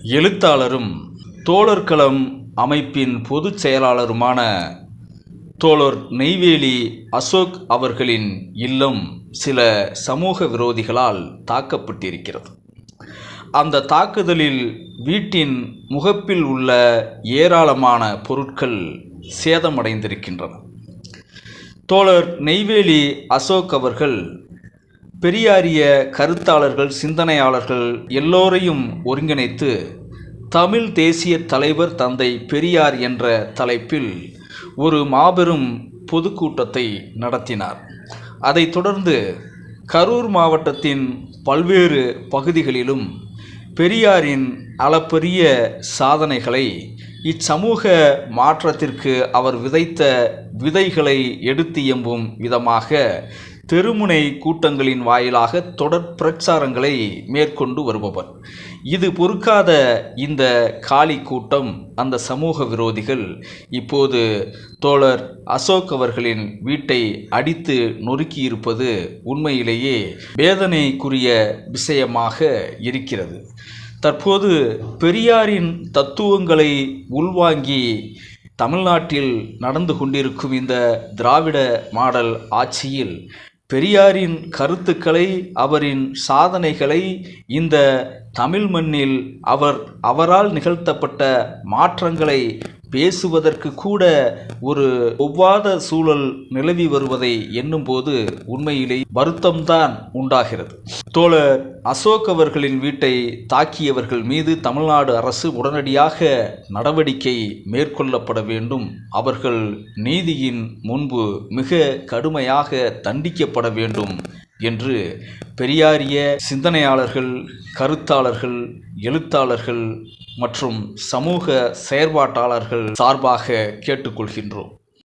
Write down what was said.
எழுத்தாளரும் தோழர்களம் அமைப்பின் பொதுச் செயலாளருமான தோழர் நெய்வேலி அசோக் அவர்களின் இல்லம் சில சமூக விரோதிகளால் தாக்கப்பட்டிருக்கிறது. அந்த தாக்குதலில் வீட்டின் முகப்பில் உள்ள ஏராளமான பொருட்கள் சேதமடைந்திருக்கின்றன. தோழர் நெய்வேலி அசோக் அவர்கள் பெரியாரிய கருத்தாளர்கள், சிந்தனையாளர்கள் எல்லோரையும் ஒருங்கிணைத்து தமிழ் தேசிய தலைவர் தந்தை பெரியார் என்ற தலைப்பில் ஒரு மாபெரும் பொதுக்கூட்டத்தை நடத்தினார். அதைத் தொடர்ந்து கரூர் மாவட்டத்தின் பல்வேறு பகுதிகளிலும் பெரியாரின் அளப்பரிய சாதனைகளை, இச்சமூக மாற்றத்திற்கு அவர் விதைத்த விதைகளை எடுத்து எம்பும் விதமாக தெருமுனை கூட்டங்களின் வாயிலாக தொடர் பிரச்சாரங்களை மேற்கொண்டு வருபவர். இது பொறுக்காத இந்த காளி கூட்டம், அந்த சமூக விரோதிகள் இப்போது தோழர் அசோக் அவர்களின் வீட்டை அடித்து நொறுக்கியிருப்பது உண்மையிலேயே வேதனைக்குரிய விஷயமாக இருக்கிறது. தற்போது பெரியாரின் தத்துவங்களை உள்வாங்கி தமிழ்நாட்டில் நடந்து கொண்டிருக்கும் இந்த திராவிட மாடல் ஆட்சியில் பெரியாரின் கருத்துக்களை, அவரின் சாதனைகளை இந்த தமிழ் மண்ணில் அவரால் நிகழ்த்தப்பட்ட மாற்றங்களை பேசுவதற்கு கூட ஒரு ஒவ்வாத சூழல் நிலவி வருவதை எண்ணும்போது உண்மையிலே வருத்தம்தான் உண்டாகிறது. தோழர் அசோக் அவர்களின் வீட்டை தாக்கியவர்கள் மீது தமிழ்நாடு அரசு உடனடியாக நடவடிக்கை மேற்கொள்ளப்பட வேண்டும். அவர்கள் நீதியின் முன்பு மிக கடுமையாக தண்டிக்கப்பட வேண்டும் என்று பெரியாரிய சிந்தனையாளர்கள், கருத்தாளர்கள், எழுத்தாளர்கள் மற்றும் சமூக செயற்பாட்டாளர்கள் சார்பாக கேட்டுக்கொள்கின்றோம்.